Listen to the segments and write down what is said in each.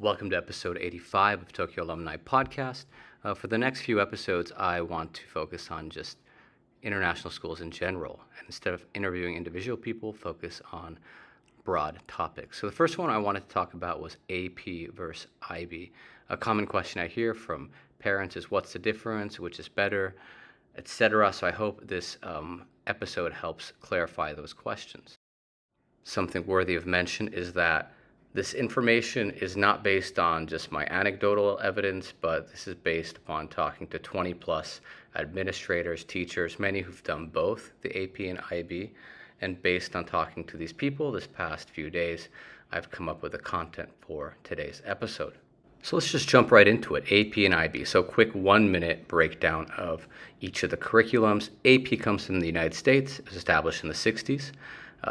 Welcome to episode 85 of Tokyo Alumni Podcast. For the next few episodes, I want to focus on just international schools in general. And instead of interviewing individual people, focus on broad topics. So the first one I wanted to talk about was AP versus IB. A common question I hear from parents is what's the difference, which is better, etc. So I hope this episode helps clarify those questions. Something worthy of mention is that this information is not based on just my anecdotal evidence, but this is based upon talking to 20 plus administrators, teachers, many who've done both the AP and IB. And based on talking to these people this past few days, I've come up with the content for today's episode. So let's just jump right into it, AP and IB. So quick 1-minute breakdown of each of the curriculums. AP comes from the United States, it was established in the 60s,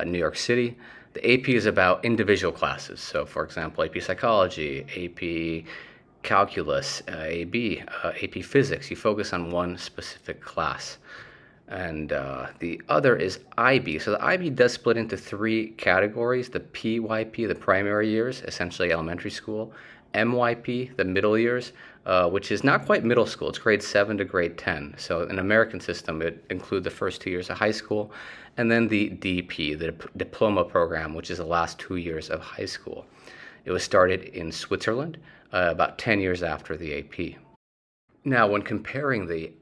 New York City. The AP is about individual classes. So for example, AP Psychology, AP Calculus, AP Physics. You focus on one specific class. And the other is IB. So the IB does split into three categories: the PYP, the primary years, essentially elementary school; MYP, the middle years, which is not quite middle school. It's grade 7 to grade 10. So in American system, it includes the first 2 years of high school, and then the DP, the diploma program, which is the last 2 years of high school. It was started in Switzerland about 10 years after the AP. Now, when comparing the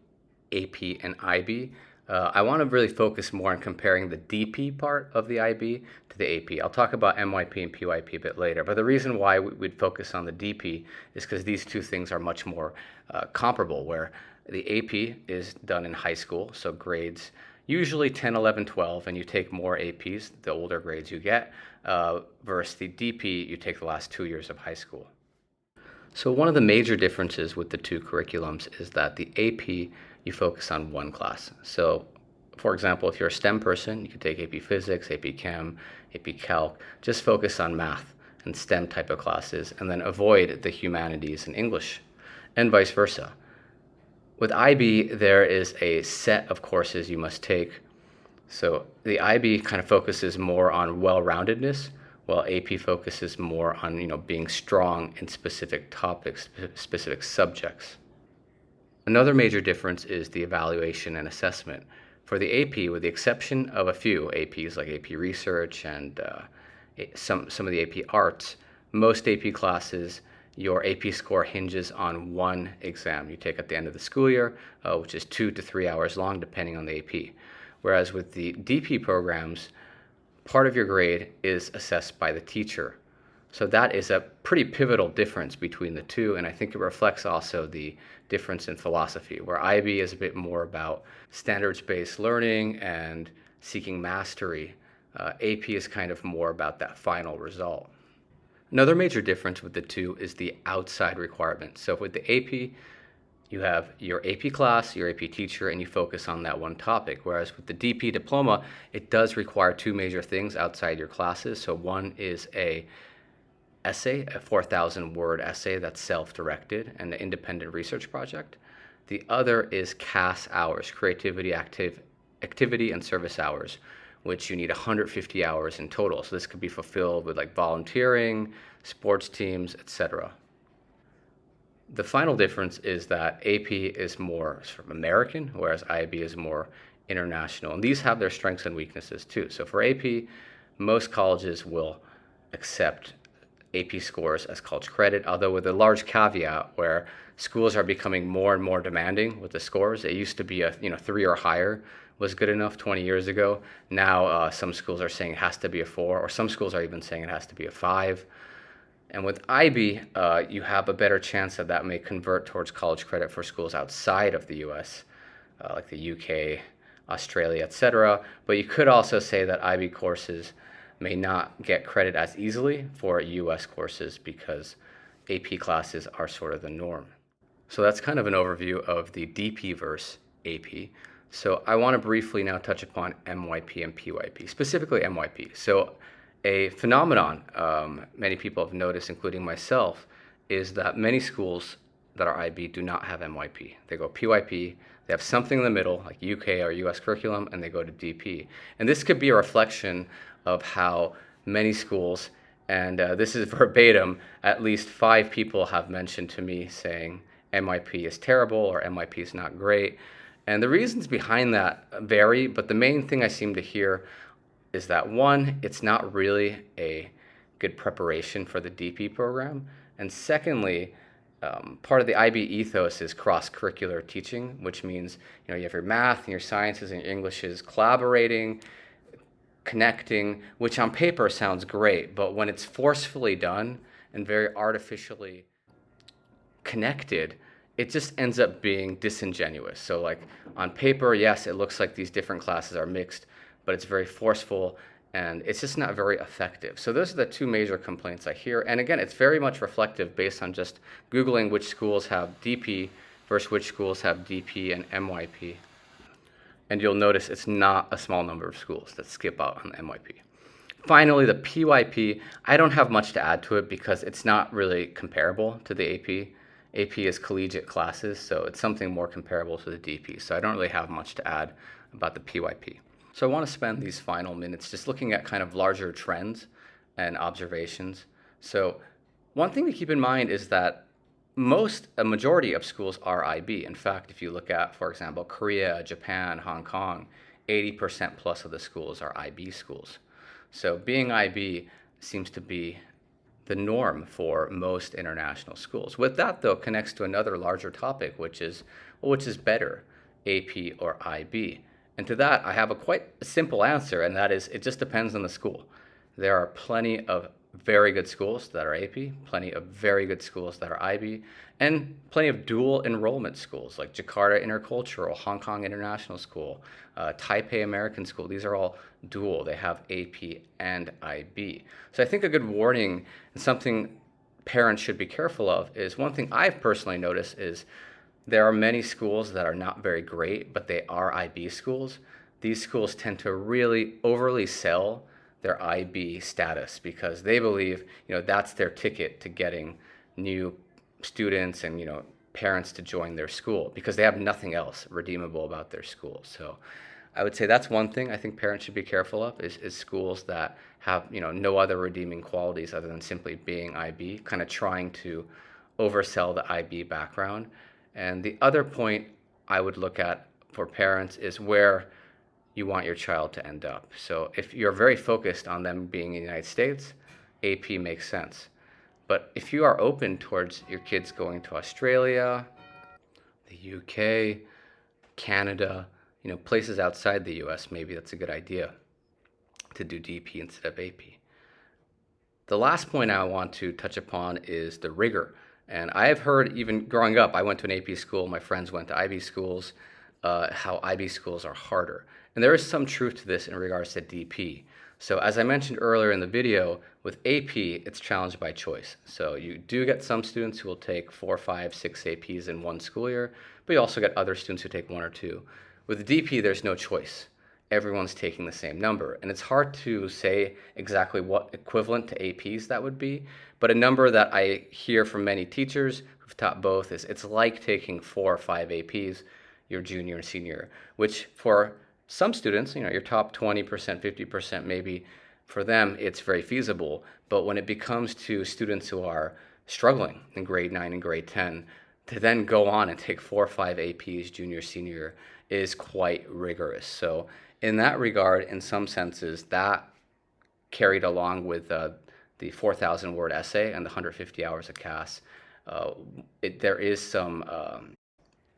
AP and IB, I want to really focus more on comparing the DP part of the IB to the AP. I'll talk about MYP and PYP a bit later, but the reason why we'd focus on the DP is because these two things are much more comparable, where the AP is done in high school, so grades usually 10, 11, 12, and you take more APs the older grades you get, versus the DP, you take the last 2 years of high school. So one of the major differences with the two curriculums is that the AP, you focus on one class. So for example, if you're a STEM person, you could take AP Physics, AP Chem, AP Calc, just focus on math and STEM type of classes, and then avoid the humanities and English, and vice versa. With IB, there is a set of courses you must take. So the IB kind of focuses more on well-roundedness, while AP focuses more on being strong in specific topics, specific subjects. Another major difference is the evaluation and assessment. For the AP, with the exception of a few APs like AP Research and some of the AP Arts, most AP classes, your AP score hinges on one exam you take at the end of the school year, which is 2 to 3 hours long, depending on the AP. Whereas with the DP programs, part of your grade is assessed by the teacher. So that is a pretty pivotal difference between the two, and I think it reflects also the difference in philosophy, where IB is a bit more about standards-based learning and seeking mastery. AP is kind of more about that final result. Another major difference with the two is the outside requirements. So with the AP, you have your AP class, your AP teacher, and you focus on that one topic. Whereas with the DP diploma, it does require two major things outside your classes. So one is a 4,000 word essay that's self-directed and an independent research project. The other is CAS hours, creativity, activity and service hours, which you need 150 hours in total. So this could be fulfilled with like volunteering, sports teams, etc. The final difference is that AP is more sort of American, whereas IB is more international. And these have their strengths and weaknesses too. So for AP, most colleges will accept AP scores as college credit, although with a large caveat where schools are becoming more and more demanding with the scores. It used to be a 3 or higher was good enough 20 years ago. Now some schools are saying it has to be a 4, or some schools are even saying it has to be a 5. And with IB, you have a better chance that may convert towards college credit for schools outside of the US, like the UK, Australia, etc. But you could also say that IB courses may not get credit as easily for US courses because AP classes are sort of the norm. So that's kind of an overview of the DP versus AP. So I want to briefly now touch upon MYP and PYP, specifically MYP. So a phenomenon many people have noticed, including myself, is that many schools that are IB do not have MYP. They go PYP, they have something in the middle, like UK or US curriculum, and they go to DP. And this could be a reflection of how many schools And this is verbatim. At least 5 people have mentioned to me saying MYP is terrible or MYP is not great. And the reasons behind that vary, but the main thing I seem to hear is that one, it's not really a good preparation for the DP program. And secondly, part of the IB ethos is cross-curricular teaching, which means you have your math and your sciences and your Englishes collaborating, connecting, which on paper sounds great, but when it's forcefully done and very artificially connected, it just ends up being disingenuous. So like on paper, yes, it looks like these different classes are mixed, but it's very forceful and it's just not very effective. So those are the 2 major complaints I hear. And again, it's very much reflective based on just Googling which schools have DP versus which schools have DP and MYP. And you'll notice it's not a small number of schools that skip out on the MYP. Finally, the PYP, I don't have much to add to it because it's not really comparable to the AP. AP is collegiate classes, so it's something more comparable to the DP. So I don't really have much to add about the PYP. So I want to spend these final minutes just looking at kind of larger trends and observations. So one thing to keep in mind is that a majority of schools are IB. In fact, if you look at, for example, Korea, Japan, Hong Kong, 80% plus of the schools are IB schools. So being IB seems to be the norm for most international schools. With that, though, connects to another larger topic, which is, well, which is better, AP or IB? And to that, I have a quite simple answer, and that is it just depends on the school. There are plenty of very good schools that are AP, plenty of very good schools that are IB, and plenty of dual enrollment schools like Jakarta Intercultural, Hong Kong International School, Taipei American School. These are all dual. They have AP and IB. So I think a good warning and something parents should be careful of is one thing I've personally noticed is there are many schools that are not very great, but they are IB schools. These schools tend to really overly sell their IB status because they believe, that's their ticket to getting new students and, parents to join their school because they have nothing else redeemable about their school. So I would say that's one thing I think parents should be careful of is schools that have, no other redeeming qualities other than simply being IB, kind of trying to oversell the IB background. And the other point I would look at for parents is where you want your child to end up. So if you're very focused on them being in the United States, AP makes sense. But if you are open towards your kids going to Australia, the UK, Canada, places outside the US, maybe that's a good idea to do DP instead of AP. The last point I want to touch upon is the rigor. And I have heard, even growing up, I went to an AP school, my friends went to IB schools, how IB schools are harder. And there is some truth to this in regards to DP. So as I mentioned earlier in the video, with AP, it's challenged by choice. So you do get some students who will take 4, 5, 6 APs in one school year, but you also get other students who take 1 or 2. With DP, there's no choice. Everyone's taking the same number. And it's hard to say exactly what equivalent to APs that would be, but a number that I hear from many teachers who've taught both is it's like taking 4 or 5 APs your junior and senior, which for some students, your top 20%, 50% maybe, for them it's very feasible. But when it becomes to students who are struggling in grade 9 and grade 10, to then go on and take 4 or 5 APs junior, senior is quite rigorous. So in that regard, in some senses, that carried along with the 4,000 word essay and the 150 hours of CAS, there is some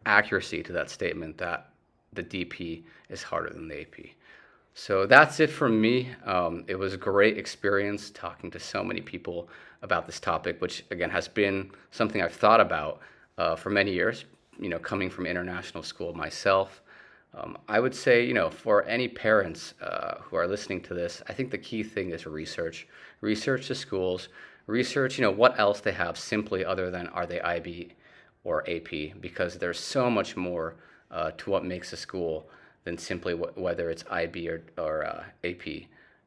accuracy to that statement that the DP is harder than the AP. So that's it from me. It was a great experience talking to so many people about this topic, which again has been something I've thought about for many years, coming from international school myself. I would say, for any parents who are listening to this, I think the key thing is research. Research the schools, research, what else they have simply other than are they IB or AP, because there's so much more to what makes a school than simply whether it's IB or AP.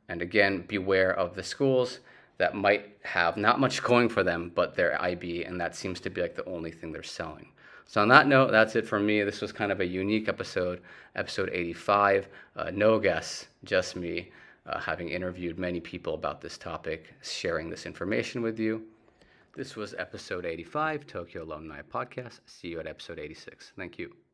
And again, beware of the schools that might have not much going for them, but they're IB, and that seems to be like the only thing they're selling. So on that note, that's it for me. This was kind of a unique episode, episode 85. No guests, just me. having interviewed many people about this topic, sharing this information with you. This was episode 85, Tokyo Alumni Podcast. See you at episode 86. Thank you.